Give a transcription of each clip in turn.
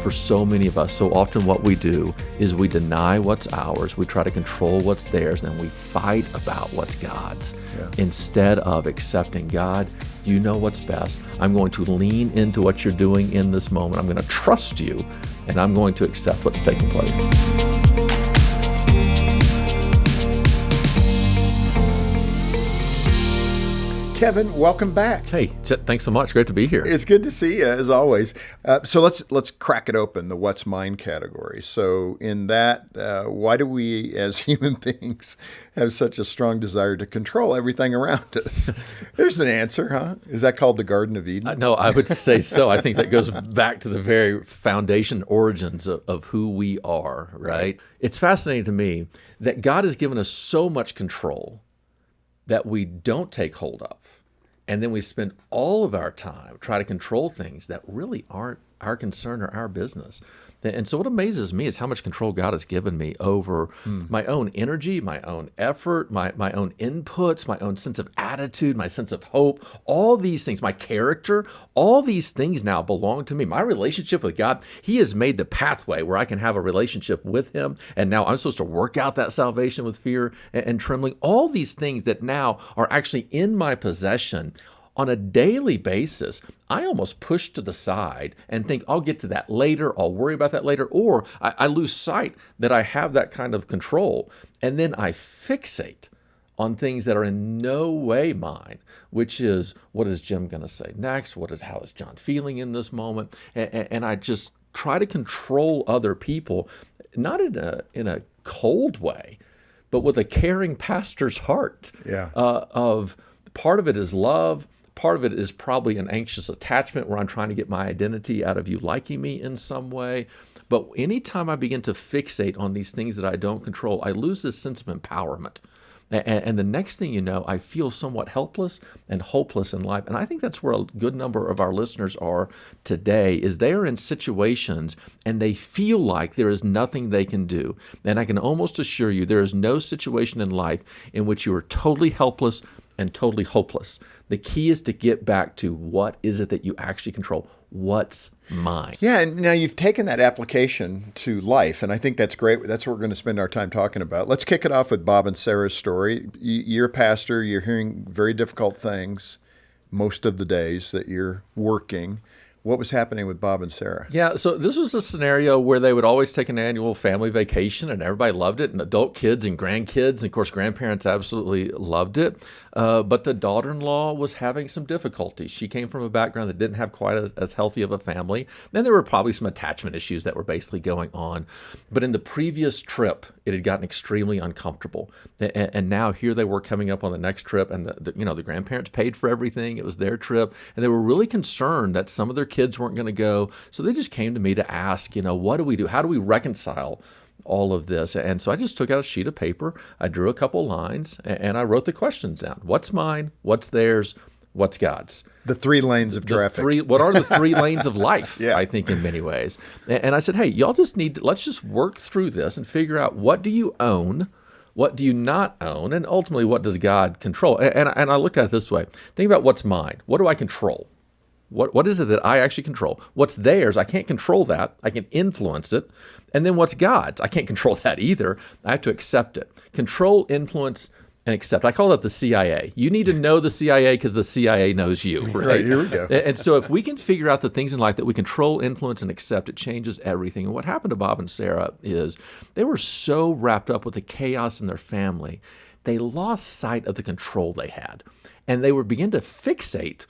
for so many of us. So often what we do is we deny what's ours, we try to control what's theirs, and then we fight about what's God's. Instead of accepting, God, you know what's best. I'm going to lean into what you're doing in this moment. I'm going to trust you, and I'm going to accept what's taking place. Kevin, welcome back. Hey, Chet, thanks so much. Great to be here. It's good to see you, as always. So let's crack it open, the what's mine category. So in that, why do we as human beings have such a strong desire to control everything around us? There's an answer, huh? Is that called the Garden of Eden? No, I would say so. I think that goes back to the very foundation origins of who we are, right? It's fascinating to me that God has given us so much control that we don't take hold of. And then we spend all of our time trying to control things that really aren't our concern or our business. And so what amazes me is how much control God has given me over my own energy, my own effort, my own inputs, my own sense of attitude, my sense of hope, all these things, my character, all these things now belong to me. My relationship with God, He has made the pathway where I can have a relationship with Him. And now I'm supposed to work out that salvation with fear and trembling. All these things that now are actually in my possession on a daily basis, I almost push to the side and think, I'll get to that later, I'll worry about that later, or I lose sight that I have that kind of control. And then I fixate on things that are in no way mine, which is, what is Jim going to say next? How is John feeling in this moment? And I just try to control other people, not in a cold way, but with a caring pastor's heart. Of part of it is love. Part of it is probably an anxious attachment where I'm trying to get my identity out of you liking me in some way. But anytime I begin to fixate on these things that I don't control, I lose this sense of empowerment. And the next thing you know, I feel somewhat helpless and hopeless in life. And I think that's where a good number of our listeners are today, is they are in situations and they feel like there is nothing they can do. And I can almost assure you there is no situation in life in which you are totally helpless and totally hopeless. The key is to get back to what is it that you actually control? What's mine? Yeah, and now you've taken that application to life, and I think that's great. That's what we're going to spend our time talking about. Let's kick it off with Bob and Sarah's story. You're a pastor. You're hearing very difficult things most of the days that you're working. What was happening with Bob and Sarah? Yeah, so this was a scenario where they would always take an annual family vacation, and everybody loved it, and adult kids and grandkids, and of course grandparents absolutely loved it. But the daughter-in-law was having some difficulties. She came from a background that didn't have quite as healthy of a family. Then there were probably some attachment issues that were basically going on. But in the previous trip, it had gotten extremely uncomfortable. And now here they were coming up on the next trip, and the grandparents paid for everything. It was their trip, and they were really concerned that some of their kids weren't going to go. So they just came to me to ask, what do we do? How do we reconcile all of this? And so I just took out a sheet of paper, I drew a couple lines, and I wrote the questions down. What's mine? What's theirs? What's God's? The 3 lanes of traffic. What are the 3 lanes of life, Yeah. I think, in many ways. And I said, hey, y'all let's just work through this and figure out, what do you own? What do you not own? And ultimately, what does God control? And I looked at it this way. Think about what's mine. What do I control? What is it that I actually control? What's theirs? I can't control that. I can influence it. And then what's God's? I can't control that either. I have to accept it. Control, influence, and accept. I call that the CIA. You need to know the CIA because the CIA knows you, right? Right, here we go. And so if we can figure out the things in life that we control, influence, and accept, it changes everything. And what happened to Bob and Sarah is they were so wrapped up with the chaos in their family, they lost sight of the control they had. And they would begin to fixate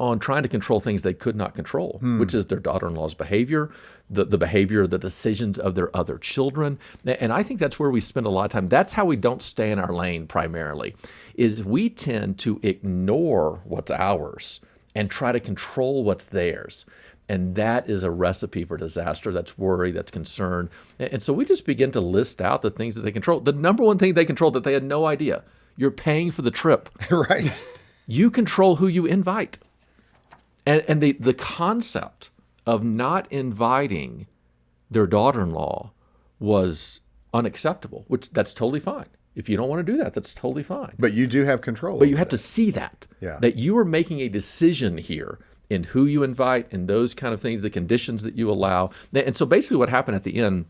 on trying to control things they could not control, which is their daughter-in-law's behavior, the behavior, the decisions of their other children. And I think that's where we spend a lot of time. That's how we don't stay in our lane primarily, is we tend to ignore what's ours and try to control what's theirs. And that is a recipe for disaster. That's worry, that's concern. And so we just begin to list out the things that they control. The number one thing they control that they had no idea, you're paying for the trip. Right. You control who you invite. And the concept of not inviting their daughter-in-law was unacceptable, which that's totally fine. If you don't want to do that, that's totally fine. But you do have control. But you have to see that Yeah. you are making a decision here in who you invite, in those kind of things, the conditions that you allow. And so basically what happened at the end,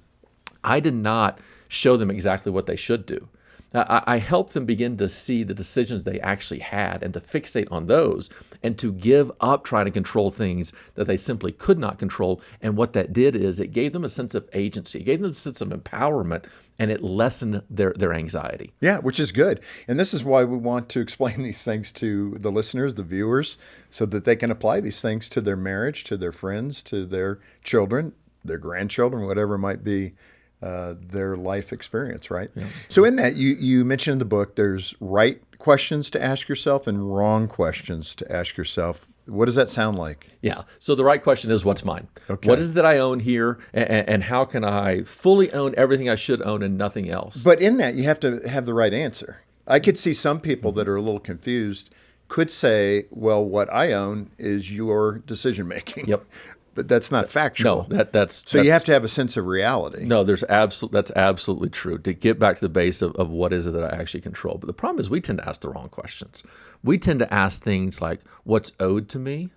I did not show them exactly what they should do. I helped them begin to see the decisions they actually had and to fixate on those and to give up trying to control things that they simply could not control. And what that did is it gave them a sense of agency. It gave them a sense of empowerment, and it lessened their anxiety. Yeah, which is good. And this is why we want to explain these things to the listeners, the viewers, so that they can apply these things to their marriage, to their friends, to their children, their grandchildren, whatever it might be. Their life experience, right? Yeah. So in that, you mentioned in the book, there's right questions to ask yourself and wrong questions to ask yourself. What does that sound like? Yeah. So the right question is, what's mine? Okay. What is it that I own here, and how can I fully own everything I should own and nothing else? But in that, you have to have the right answer. I could see some people that are a little confused could say, well, what I own is your decision making. Yep. But that's not factual. No, that's you have to have a sense of reality. No, that's absolutely true. To get back to the base of what is it that I actually control. But the problem is we tend to ask the wrong questions. We tend to ask things like, what's owed to me?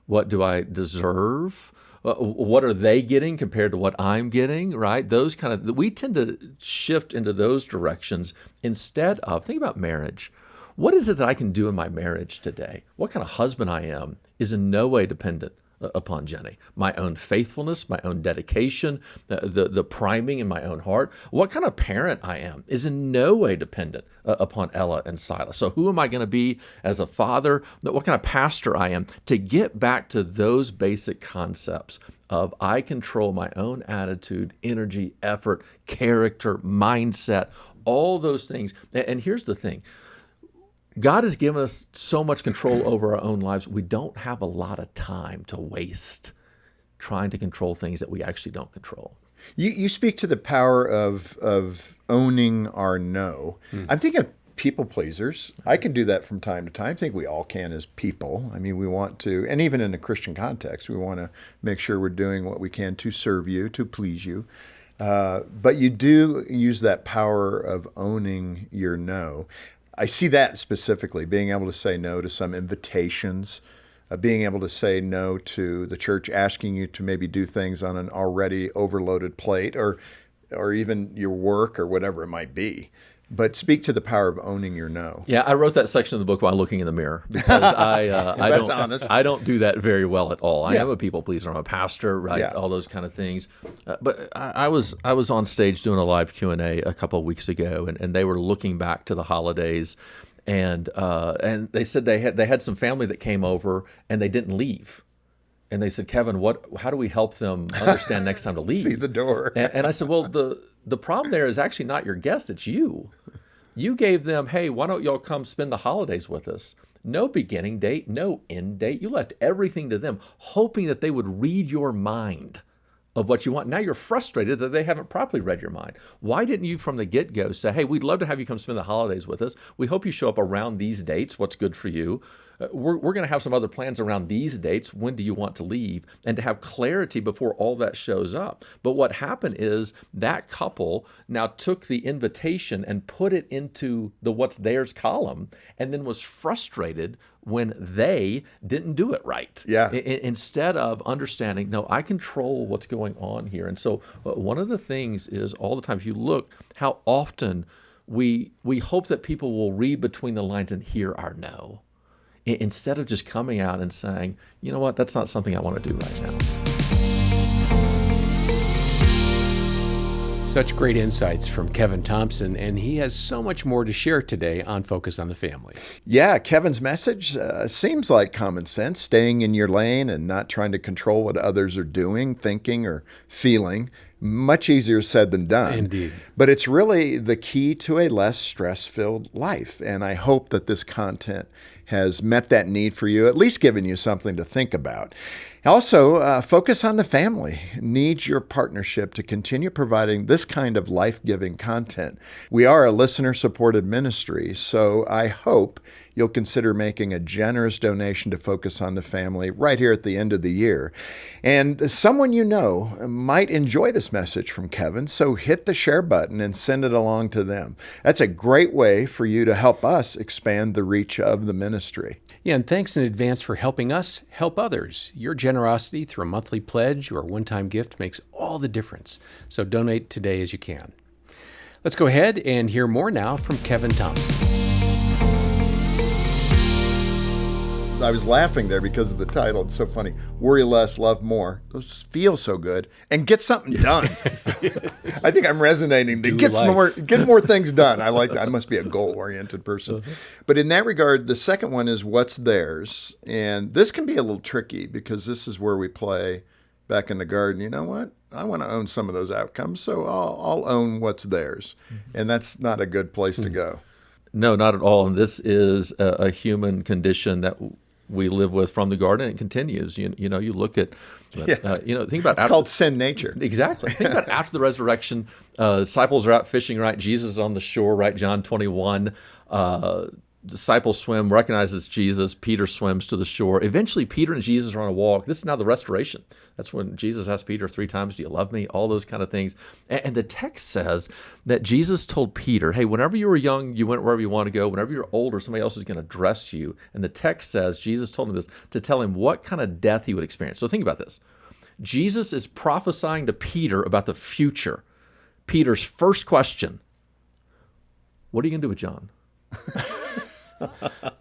What do I deserve? What are they getting compared to what I'm getting, right? Those kind of, we tend to shift into those directions instead of, think about marriage. What is it that I can do in my marriage today? What kind of husband I am is in no way dependent upon Jenny. My own faithfulness, my own dedication, the priming in my own heart. What kind of parent I am is in no way dependent upon Ella and Silas. So who am I going to be as a father? What kind of pastor I am? To get back to those basic concepts of I control my own attitude, energy, effort, character, mindset, all those things. And here's the thing. God has given us so much control over our own lives. We don't have a lot of time to waste trying to control things that we actually don't control. You speak to the power of owning our no. I'm thinking of people pleasers. I can do that from time to time. I think we all can as people. I mean, we want to, and even in a Christian context, we want to make sure we're doing what we can to serve you, to please you. But you do use that power of owning your no. I see that specifically, being able to say no to some invitations, being able to say no to the church asking you to maybe do things on an already overloaded plate, or even your work or whatever it might be. But speak to the power of owning your no. Yeah, I wrote that section of the book while looking in the mirror because I don't do that very well at all. I am a people pleaser. I'm a pastor, right? Yeah. All those kind of things. But I was on stage doing a live Q&A a couple of weeks ago, and they were looking back to the holidays, and they said they had some family that came over and they didn't leave. And they said, Kevin, how do we help them understand next time to leave? See the door. And I said, well, the problem there is actually not your guest, it's you. You gave them, hey, why don't y'all come spend the holidays with us? No beginning date, no end date. You left everything to them, hoping that they would read your mind of what you want. Now you're frustrated that they haven't properly read your mind. Why didn't you from the get-go say, hey, we'd love to have you come spend the holidays with us. We hope you show up around these dates. What's good for you? We're going to have some other plans around these dates. When do you want to leave? And to have clarity before all that shows up. But what happened is that couple now took the invitation and put it into the what's theirs column, and then was frustrated when they didn't do it right. Yeah. Instead of understanding, no, I control what's going on here. And so one of the things is all the time, if you look how often we hope that people will read between the lines and hear our no, instead of just coming out and saying, you know what, that's not something I want to do right now. Such great insights from Kevin Thompson, and he has so much more to share today on Focus on the Family. Yeah, Kevin's message seems like common sense, staying in your lane and not trying to control what others are doing, thinking, or feeling. Much easier said than done. Indeed. But it's really the key to a less stress-filled life, and I hope that this content has met that need for you, at least given you something to think about. Also, Focus on the Family needs your partnership to continue providing this kind of life-giving content. We are a listener-supported ministry, so I hope you'll consider making a generous donation to Focus on the Family right here at the end of the year. And someone you know might enjoy this message from Kevin, so hit the share button and send it along to them. That's a great way for you to help us expand the reach of the ministry. Yeah, and thanks in advance for helping us help others. Your generosity through a monthly pledge or one-time gift makes all the difference. So donate today as you can. Let's go ahead and hear more now from Kevin Thompson. I was laughing there because of the title. It's so funny. Worry less, love more. Those feel so good. And get something done. I think I'm resonating to get more things done. I like that. I must be a goal-oriented person. But in that regard, the second one is what's theirs. And this can be a little tricky because this is where we play back in the garden. You know what? I want to own some of those outcomes, so I'll own what's theirs. And that's not a good place to go. No, not at all. And this is a human condition that we live with from the garden, and it continues. You know, you look at, think about it's called sin nature. Exactly. Think about after the resurrection, disciples are out fishing, right? Jesus is on the shore, right? John 21. Disciples swim, recognizes Jesus. Peter swims to the shore. Eventually, Peter and Jesus are on a walk. This is now the restoration. That's when Jesus asked Peter 3 times, "Do you love me?" All those kind of things. And the text says that Jesus told Peter, hey, whenever you were young, you went wherever you want to go. Whenever you're older, somebody else is going to dress you. And the text says Jesus told him this to tell him what kind of death he would experience. So think about this. Jesus is prophesying to Peter about the future. Peter's first question, what are you going to do with John?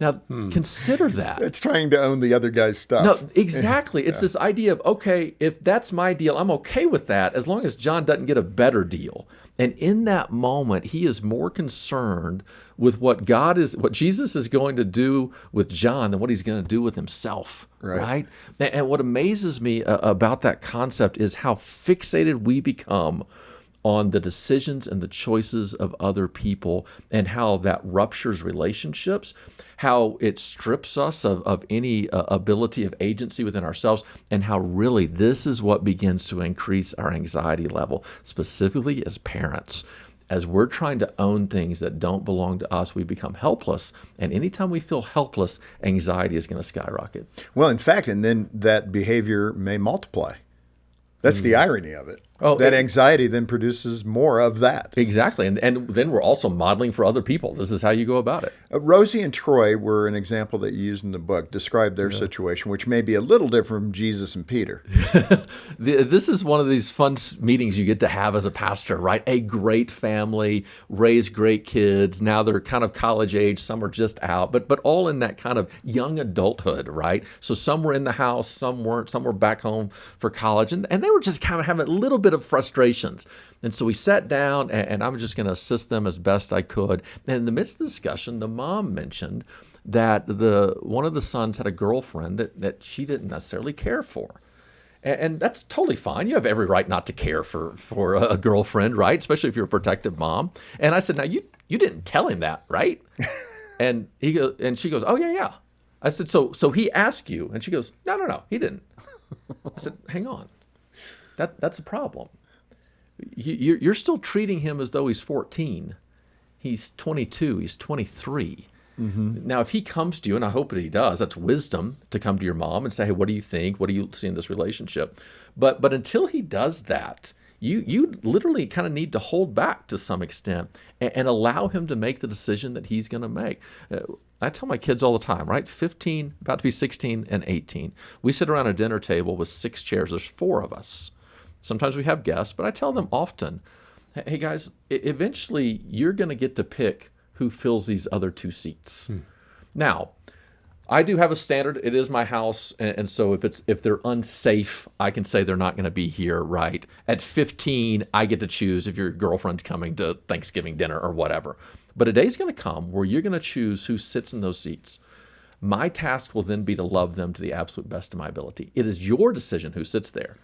Now, consider that. It's trying to own the other guy's stuff. No, exactly. It's this idea of, okay, if that's my deal, I'm okay with that as long as John doesn't get a better deal. And in that moment, he is more concerned with what Jesus is going to do with John than what he's going to do with himself, right? And what amazes me about that concept is how fixated we become on the decisions and the choices of other people, and how that ruptures relationships, how it strips us of any ability of agency within ourselves, and how really this is what begins to increase our anxiety level, specifically as parents. As we're trying to own things that don't belong to us, we become helpless. And anytime we feel helpless, anxiety is going to skyrocket. Well, in fact, and then that behavior may multiply. That's the irony of it. That anxiety then produces more of that. Exactly. And then we're also modeling for other people. This is how you go about it. Rosie and Troy were an example that you used in the book. Describe their situation, which may be a little different from Jesus and Peter. This is one of these fun meetings you get to have as a pastor, right? A great family, raise great kids. Now they're kind of college age. Some are just out, but all in that kind of young adulthood, right? So some were in the house, some weren't. Some were back home for college. And they were just kind of having a little bit of frustrations. And so we sat down, and I'm just going to assist them as best I could. And in the midst of the discussion, the mom mentioned that one of the sons had a girlfriend that she didn't necessarily care for. And that's totally fine. You have every right not to care for a girlfriend, right? Especially if you're a protective mom. And I said, now you didn't tell him that, right? and she goes, oh yeah. I said, so he asked you? And she goes, no, he didn't. I said, hang on. That's a problem. You're still treating him as though he's 14. He's 22. He's 23. Mm-hmm. Now, if he comes to you, and I hope that he does, that's wisdom to come to your mom and say, hey, what do you think? What do you see in this relationship? But until he does that, you literally kind of need to hold back to some extent and allow him to make the decision that he's going to make. I tell my kids all the time, right? 15, about to be 16 and 18. We sit around a dinner table with 6 chairs. There's 4 of us. Sometimes we have guests, but I tell them often, hey guys, eventually you're going to get to pick who fills these other 2 seats. Now, I do have a standard. It is my house, and so if they're unsafe, I can say they're not going to be here, right? At 15, I get to choose if your girlfriend's coming to Thanksgiving dinner or whatever. But a day's going to come where you're going to choose who sits in those seats. My task will then be to love them to the absolute best of my ability. It is your decision who sits there.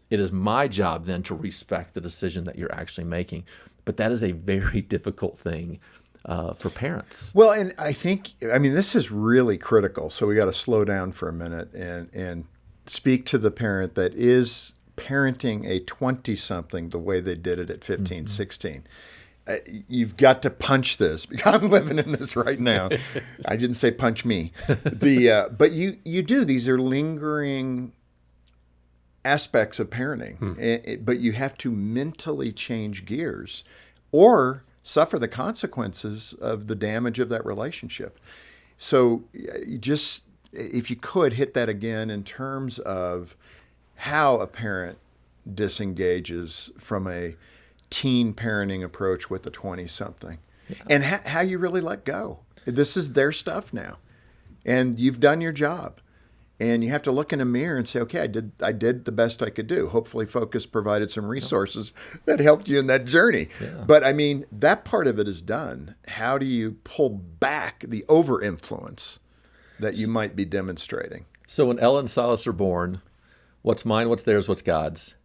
It is my job then to respect the decision that you're actually making. But that is a very difficult thing for parents. Well, and I mean, this is really critical. So we got to slow down for a minute and speak to the parent that is parenting a 20-something the way they did it at 15, 16. You've got to punch this. I'm living in this right now. I didn't say punch me. But you do. These are lingering aspects of parenting, but you have to mentally change gears or suffer the consequences of the damage of that relationship. So you just, if you could hit that again in terms of how a parent disengages from a teen parenting approach with a 20-something, and how you really let go. This is their stuff now, and you've done your job. And you have to look in a mirror and say, okay, I did the best I could do. Hopefully Focus provided some resources that helped you in that journey. Yeah. But I mean, that part of it is done. How do you pull back the over-influence that you might be demonstrating? So when Ella and Silas are born, what's mine, what's theirs, what's God's?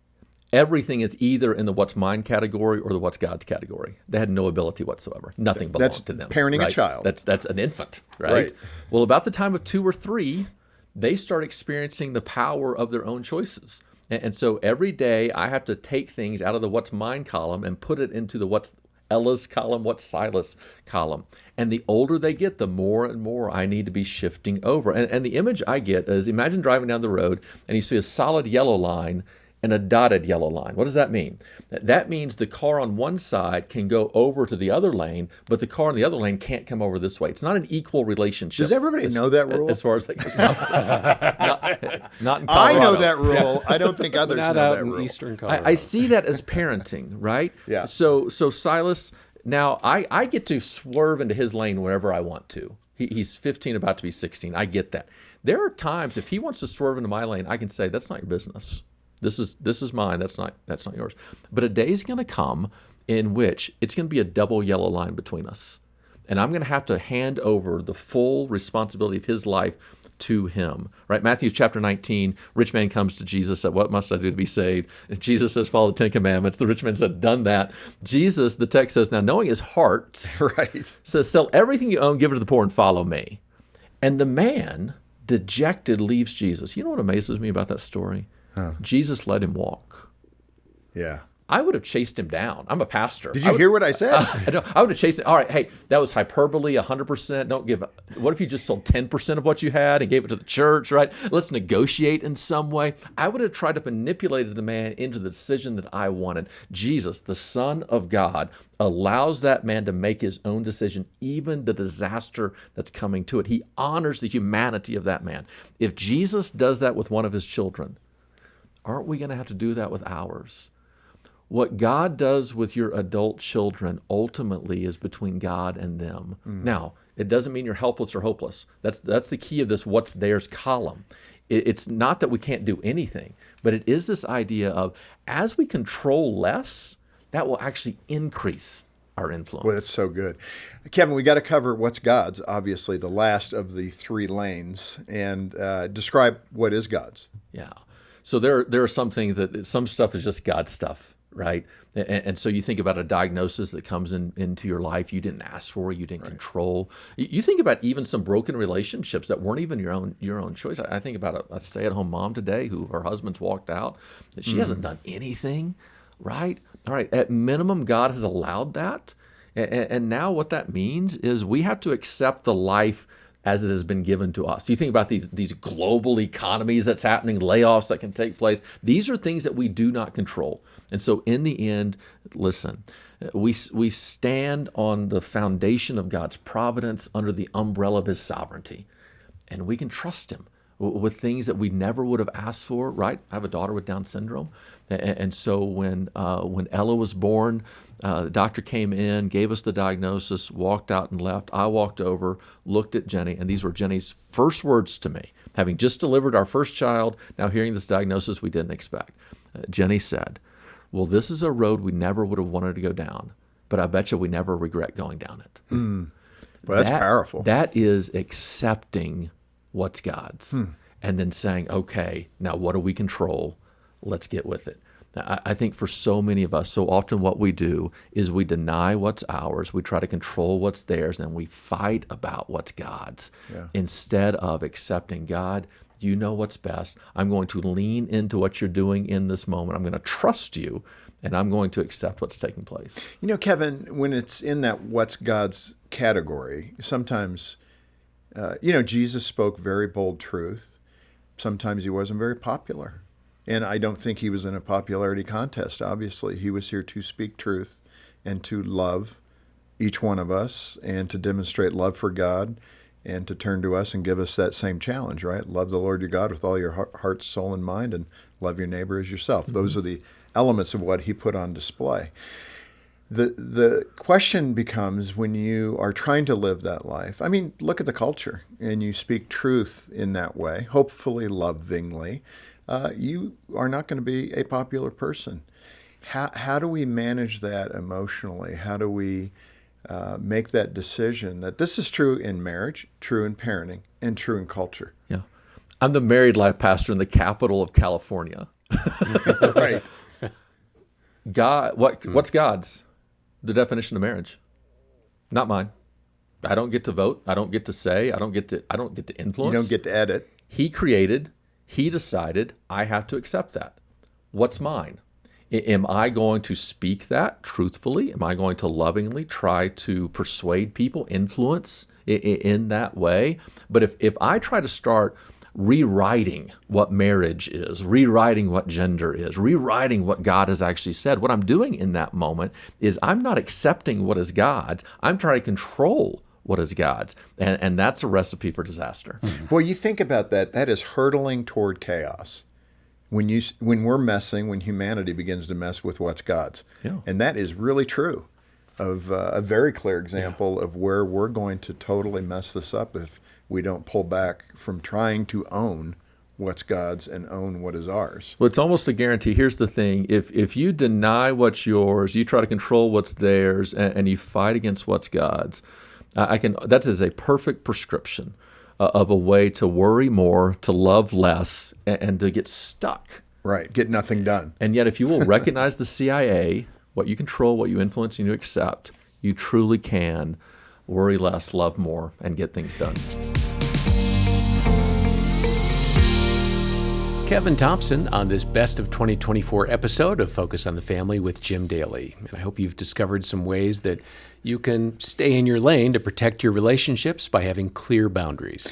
Everything is either in the what's mine category or the what's God's category. They had no ability whatsoever. Nothing belonged to them. Parenting right? a child. That's an infant, right? Right. Well, about the time of 2 or 3, they start experiencing the power of their own choices. And so every day I have to take things out of the what's mine column and put it into the what's Ella's column, what's Silas column. And the older they get, the more and more I need to be shifting over. And the image I get is, imagine driving down the road and you see a solid yellow line and a dotted yellow line. What does that mean? That means the car on one side can go over to the other lane, but the car on the other lane can't come over this way. It's not an equal relationship. Does everybody know that rule? As far as not in Colorado. I know that rule. I don't think others Not know out that in rule. Eastern Colorado. I see that as parenting, right? Yeah. So Silas, now I get to swerve into his lane whenever I want to. He's 15, about to be 16. I get that. There are times if he wants to swerve into my lane, I can say, that's not your business. This is mine. That's not yours. But a day is going to come in which it's going to be a double yellow line between us. And I'm going to have to hand over the full responsibility of his life to him. Right? Matthew chapter 19, rich man comes to Jesus, said, what must I do to be saved? And Jesus says, follow the 10 Commandments. The rich man said, done that. Jesus, the text says, now knowing his heart, Right. says, sell everything you own, give it to the poor, and follow me. And the man, dejected, leaves Jesus. You know what amazes me about that story? Jesus let him walk. Yeah. I would have chased him down. I'm a pastor. Did you hear what I said? I would have chased him. All right, hey, that was hyperbole, 100%. Don't give up. What if you just sold 10% of what you had and gave it to the church, right? Let's negotiate in some way. I would have tried to manipulate the man into the decision that I wanted. Jesus, the Son of God, allows that man to make his own decision, even the disaster that's coming to it. He honors the humanity of that man. If Jesus does that with one of his children, aren't we going to have to do that with ours? What God does with your adult children ultimately is between God and them. Now, it doesn't mean you're helpless or hopeless. That's the key of this what's theirs column. It's not that we can't do anything, but it is this idea of as we control less, that will actually increase our influence. Well, that's so good. Kevin, we got to cover what's God's, obviously the last of the 3 lanes, and describe what is God's. Yeah. So there are some things that some stuff is just God stuff, right? And so you think about a diagnosis that comes into your life you didn't ask for, you didn't control. You think about even some broken relationships that weren't even your own choice. I think about a stay-at-home mom today who her husband's walked out. She hasn't done anything, right? All right, at minimum, God has allowed that. And now what that means is we have to accept the life as it has been given to us. You think about these global economies that's happening, layoffs that can take place. These are things that we do not control. And so in the end, listen, we stand on the foundation of God's providence under the umbrella of his sovereignty. And we can trust him with things that we never would have asked for, right? I have a daughter with Down syndrome. And so when Ella was born, the doctor came in, gave us the diagnosis, walked out and left. I walked over, looked at Jenny, and these were Jenny's first words to me. Having just delivered our first child, now hearing this diagnosis we didn't expect. Jenny said, well, this is a road we never would have wanted to go down, but I bet you we never regret going down it. Well, that's powerful. That is accepting what's God's and then saying, okay, now what do we control? Let's get with it. I think for so many of us, so often what we do is we deny what's ours, we try to control what's theirs, and then we fight about what's God's instead of accepting God. You know what's best. I'm going to lean into what you're doing in this moment. I'm going to trust you, and I'm going to accept what's taking place. You know, Kevin, when it's in that what's God's category, sometimes, Jesus spoke very bold truth. Sometimes he wasn't very popular. And I don't think he was in a popularity contest, obviously. He was here to speak truth and to love each one of us and to demonstrate love for God and to turn to us and give us that same challenge, right? Love the Lord your God with all your heart, soul, and mind, and love your neighbor as yourself. Those are the elements of what he put on display. The question becomes, when you are trying to live that life, I mean, look at the culture, and you speak truth in that way, hopefully lovingly, you are not going to be a popular person. How do we manage that emotionally? How do we make that decision that this is true in marriage, true in parenting, and true in culture? Yeah. I'm the married life pastor in the capital of California. Right. God, what's God's? The definition of marriage, not mine. I don't get to vote. I don't get to say. I don't get to influence. You don't get to edit. He created. He decided. I have to accept that. What's mine? Am I going to speak that truthfully? Am I going to lovingly try to persuade people, influence in that way? But if I try to start rewriting what marriage is, rewriting what gender is, rewriting what God has actually said, what I'm doing in that moment is I'm not accepting what is God's. I'm trying to control what is God's. And that's a recipe for disaster. Well, you think about that. That is hurtling toward chaos. When we're messing, when humanity begins to mess with what's God's. Yeah. And that is really true of a very clear example of where we're going to totally mess this up if we don't pull back from trying to own what's God's and own what is ours. Well, it's almost a guarantee. Here's the thing. If you deny what's yours, you try to control what's theirs, and you fight against what's God's, that is a perfect prescription of a way to worry more, to love less, and to get stuck. Right, get nothing done. And yet, if you will recognize the CIA, what you control, what you influence, and you accept, you truly can worry less, love more, and get things done. Kevin Thompson on this Best of 2024 episode of Focus on the Family with Jim Daly. And I hope you've discovered some ways that you can stay in your lane to protect your relationships by having clear boundaries.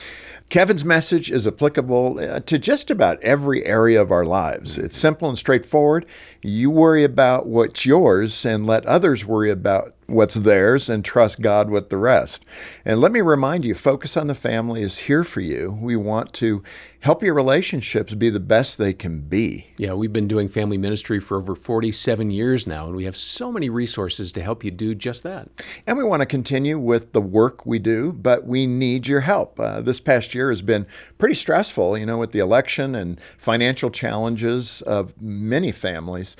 Kevin's message is applicable to just about every area of our lives. It's simple and straightforward. You worry about what's yours and let others worry about what's theirs and trust God with the rest. And let me remind you, Focus on the Family is here for you. We want to help your relationships be the best they can be. Yeah, we've been doing family ministry for over 47 years now, and we have so many resources to help you do just that. And we want to continue with the work we do, but we need your help. This past year has been pretty stressful, with the election and financial challenges of many families.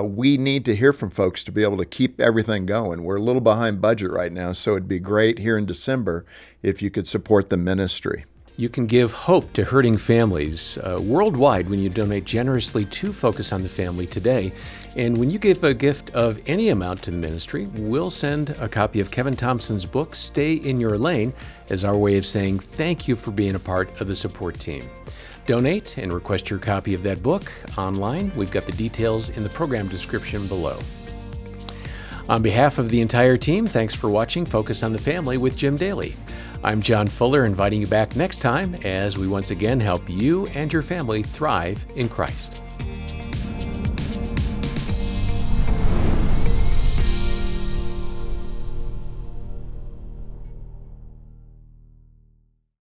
We need to hear from folks to be able to keep everything going. We're a little behind budget right now, so it'd be great here in December if you could support the ministry. You can give hope to hurting families worldwide when you donate generously to Focus on the Family today. And when you give a gift of any amount to the ministry, we'll send a copy of Kevin Thompson's book, Stay in Your Lane, as our way of saying thank you for being a part of the support team. Donate and request your copy of that book online. We've got the details in the program description below. On behalf of the entire team, thanks for watching Focus on the Family with Jim Daly. I'm John Fuller, inviting you back next time as we once again help you and your family thrive in Christ.